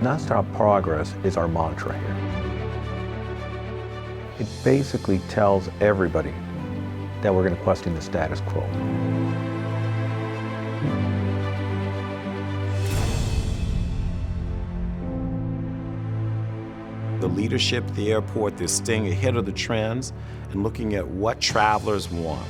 Nonstop progress is our mantra here. It basically tells everybody that we're going to question the status quo. The leadership at the airport is staying ahead of the trends and looking at what travelers want.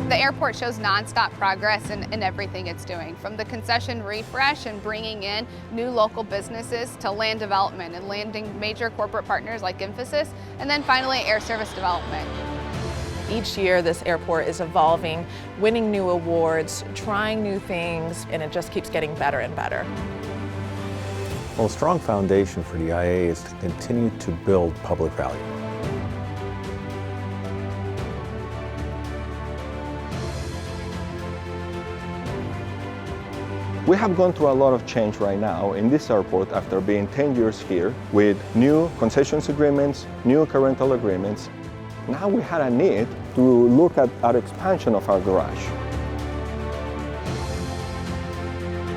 The airport shows nonstop progress in everything it's doing, from the concession refresh and bringing in new local businesses to land development and landing major corporate partners like Infosys, and then finally air service development. Each year this airport is evolving, winning new awards, trying new things, and it just keeps getting better and better. Well, a strong foundation for the IA is to continue to build public value. We have gone through a lot of change right now in this airport after being 10 years here with new concessions agreements, new car rental agreements. Now we had a need to look at our expansion of our garage.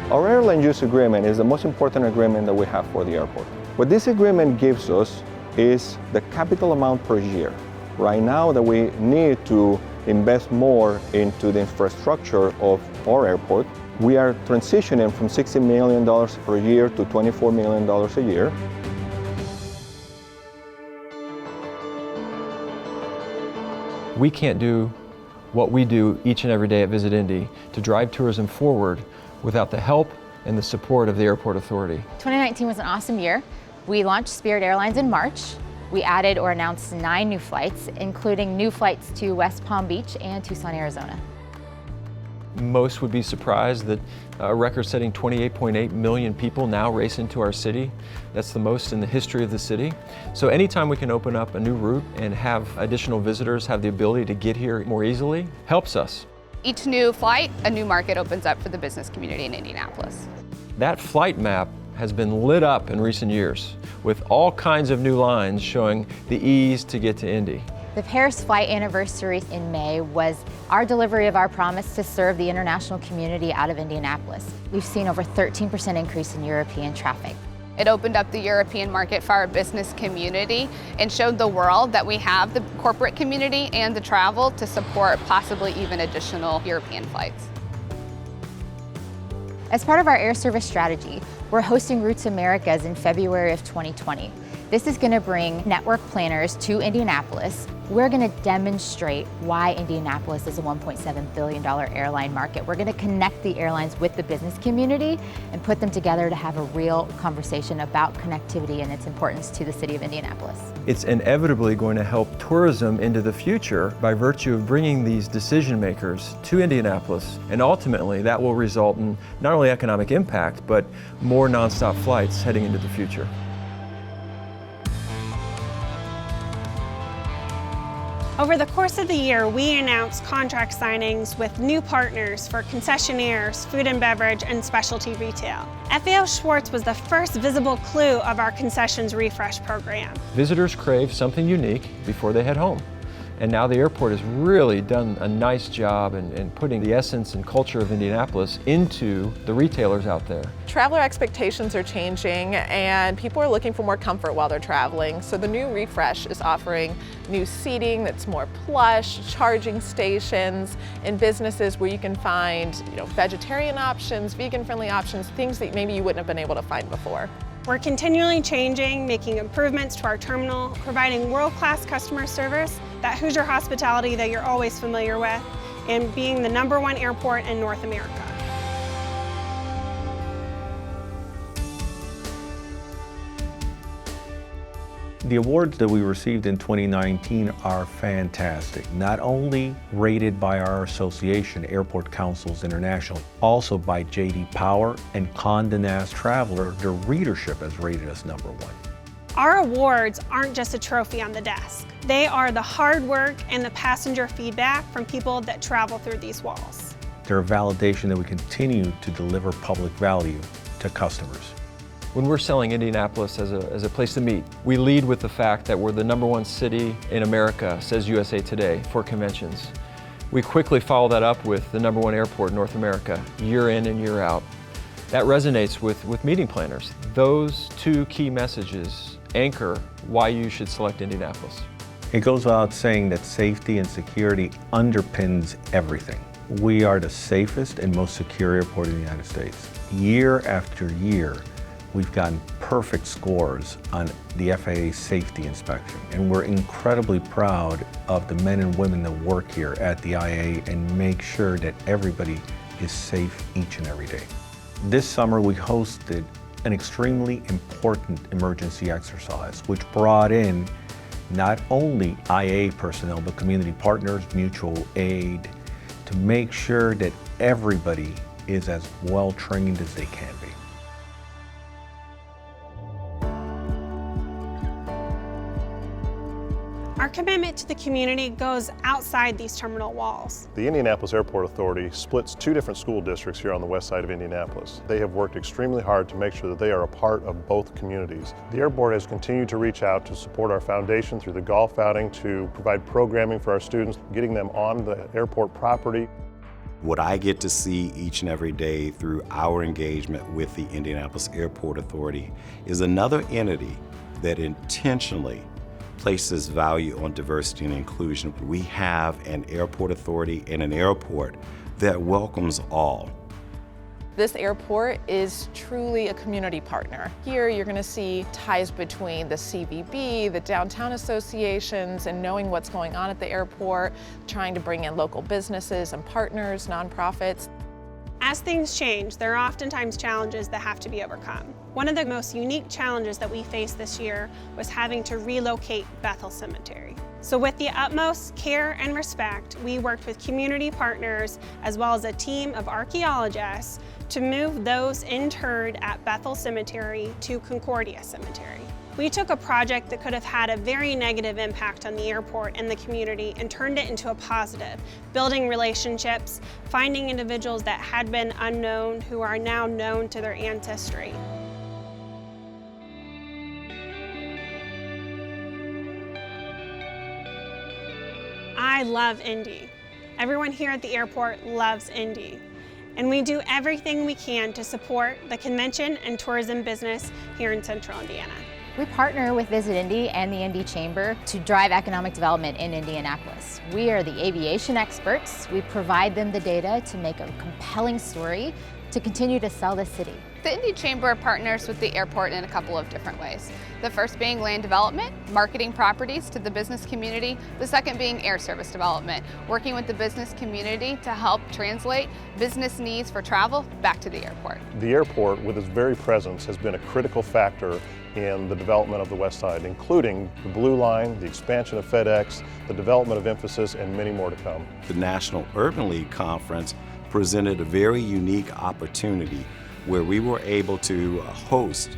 Our airline use agreement is the most important agreement that we have for the airport. What this agreement gives us is the capital amount per year. Right now that we need to invest more into the infrastructure of our airport, we are transitioning from $60 million per year to $24 million a year. We can't do what we do each and every day at Visit Indy to drive tourism forward without the help and the support of the Airport Authority. 2019 was an awesome year. We launched Spirit Airlines in March. We added or announced 9 new flights, including new flights to West Palm Beach and Tucson, Arizona. Most would be surprised that a record-setting 28.8 million people now race into our city. That's the most in the history of the city. So anytime we can open up a new route and have additional visitors have the ability to get here more easily, helps us. Each new flight, a new market opens up for the business community in Indianapolis. That flight map has been lit up in recent years with all kinds of new lines showing the ease to get to Indy. The Paris flight anniversary in May was our delivery of our promise to serve the international community out of Indianapolis. We've seen over 13% increase in European traffic. It opened up the European market for our business community and showed the world that we have the corporate community and the travel to support possibly even additional European flights. As part of our air service strategy, we're hosting Routes Americas in February of 2020. This is going to bring network planners to Indianapolis. We're going to demonstrate why Indianapolis is a $1.7 billion airline market. We're going to connect the airlines with the business community and put them together to have a real conversation about connectivity and its importance to the city of Indianapolis. It's inevitably going to help tourism into the future by virtue of bringing these decision makers to Indianapolis, and ultimately that will result in not only economic impact, but more nonstop flights heading into the future. Over the course of the year, we announced contract signings with new partners for concessionaires, food and beverage, and specialty retail. FAO Schwartz was the first visible clue of our concessions refresh program. Visitors crave something unique before they head home. And now the airport has really done a nice job in putting the essence and culture of Indianapolis into the retailers out there. Traveler expectations are changing and people are looking for more comfort while they're traveling. So the new refresh is offering new seating that's more plush, charging stations, and businesses where you can find vegetarian options, vegan-friendly options, things that maybe you wouldn't have been able to find before. We're continually changing, making improvements to our terminal, providing world-class customer service, that Hoosier hospitality that you're always familiar with, and being the #1 airport in North America. The awards that we received in 2019 are fantastic. Not only rated by our association, Airport Councils International, also by J.D. Power and Condé Nast Traveler. Their readership has rated us #1. Our awards aren't just a trophy on the desk. They are the hard work and the passenger feedback from people that travel through these walls. They're a validation that we continue to deliver public value to customers. When we're selling Indianapolis as a place to meet, we lead with the fact that we're the #1 city in America, says USA Today, for conventions. We quickly follow that up with the #1 airport in North America, year in and year out. That resonates with meeting planners. Those two key messages anchor why you should select Indianapolis. It goes without saying that safety and security underpins everything. We are the safest and most secure airport in the United States. Year after year, we've gotten perfect scores on the FAA safety inspection, and we're incredibly proud of the men and women that work here at the IA and make sure that everybody is safe each and every day. This summer, we hosted an extremely important emergency exercise, which brought in not only IA personnel, but community partners, mutual aid, to make sure that everybody is as well trained as they can be. Our commitment to the community goes outside these terminal walls. The Indianapolis Airport Authority splits two different school districts here on the west side of Indianapolis. They have worked extremely hard to make sure that they are a part of both communities. The airport has continued to reach out to support our foundation through the golf outing, to provide programming for our students, getting them on the airport property. What I get to see each and every day through our engagement with the Indianapolis Airport Authority is another entity that intentionally places value on diversity and inclusion. We have an airport authority and an airport that welcomes all. This airport is truly a community partner. Here you're going to see ties between the CVB, the downtown associations, and knowing what's going on at the airport, trying to bring in local businesses and partners, nonprofits. As things change, there are oftentimes challenges that have to be overcome. One of the most unique challenges that we faced this year was having to relocate Bethel Cemetery. So with the utmost care and respect, we worked with community partners as well as a team of archaeologists to move those interred at Bethel Cemetery to Concordia Cemetery. We took a project that could have had a very negative impact on the airport and the community and turned it into a positive, building relationships, finding individuals that had been unknown who are now known to their ancestry. I love Indy. Everyone here at the airport loves Indy. And we do everything we can to support the convention and tourism business here in Central Indiana. We partner with Visit Indy and the Indy Chamber to drive economic development in Indianapolis. We are the aviation experts. We provide them the data to make a compelling story to continue to sell the city. The Indy Chamber partners with the airport in a couple of different ways. The first being land development, marketing properties to the business community. The second being air service development, working with the business community to help translate business needs for travel back to the airport. The airport, with its very presence, has been a critical factor in the development of the West Side, including the Blue Line, the expansion of FedEx, the development of Emphasis, and many more to come. The National Urban League Conference presented a very unique opportunity where we were able to host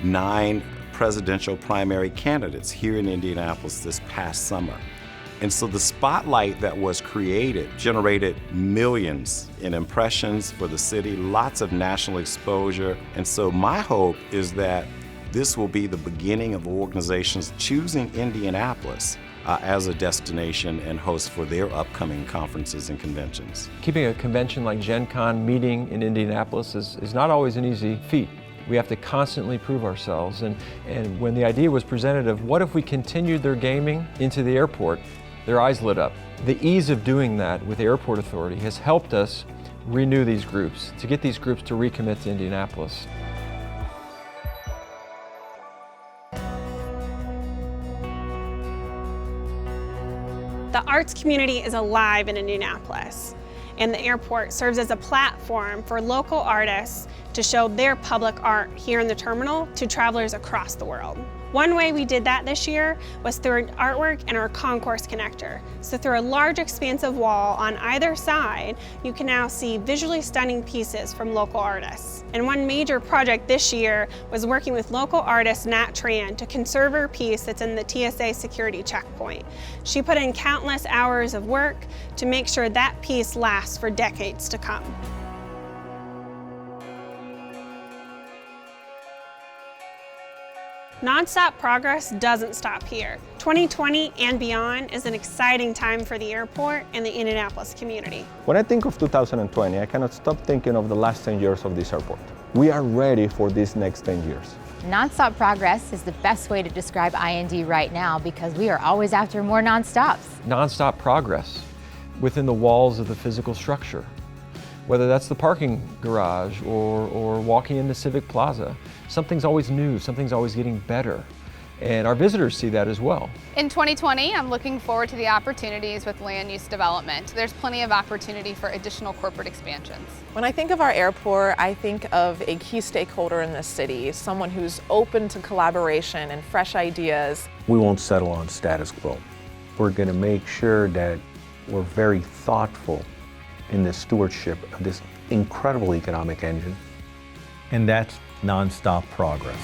9 presidential primary candidates here in Indianapolis this past summer. And so the spotlight that was created generated millions in impressions for the city, lots of national exposure. And so my hope is that this will be the beginning of organizations choosing Indianapolis as a destination and host for their upcoming conferences and conventions. Keeping a convention like Gen Con meeting in Indianapolis is not always an easy feat. We have to constantly prove ourselves, and when the idea was presented of what if we continued their gaming into the airport, their eyes lit up. The ease of doing that with the Airport Authority has helped us renew these groups, to get these groups to recommit to Indianapolis. The arts community is alive in Indianapolis, and the airport serves as a platform for local artists to show their public art here in the terminal to travelers across the world. One way we did that this year was through artwork in our concourse connector. So through a large expansive wall on either side, you can now see visually stunning pieces from local artists. And one major project this year was working with local artist Nat Tran to conserve her piece that's in the TSA security checkpoint. She put in countless hours of work to make sure that piece lasts for decades to come. Nonstop progress doesn't stop here. 2020 and beyond is an exciting time for the airport and the Indianapolis community. When I think of 2020, I cannot stop thinking of the last 10 years of this airport. We are ready for these next 10 years. Nonstop progress is the best way to describe IND right now because we are always after more nonstops. Nonstop progress within the walls of the physical structure. Whether that's the parking garage or walking into Civic Plaza, something's always new, something's always getting better. And our visitors see that as well. In 2020, I'm looking forward to the opportunities with land use development. There's plenty of opportunity for additional corporate expansions. When I think of our airport, I think of a key stakeholder in this city, someone who's open to collaboration and fresh ideas. We won't settle on status quo. We're going to make sure that we're very thoughtful in the stewardship of this incredible economic engine, and that's nonstop progress.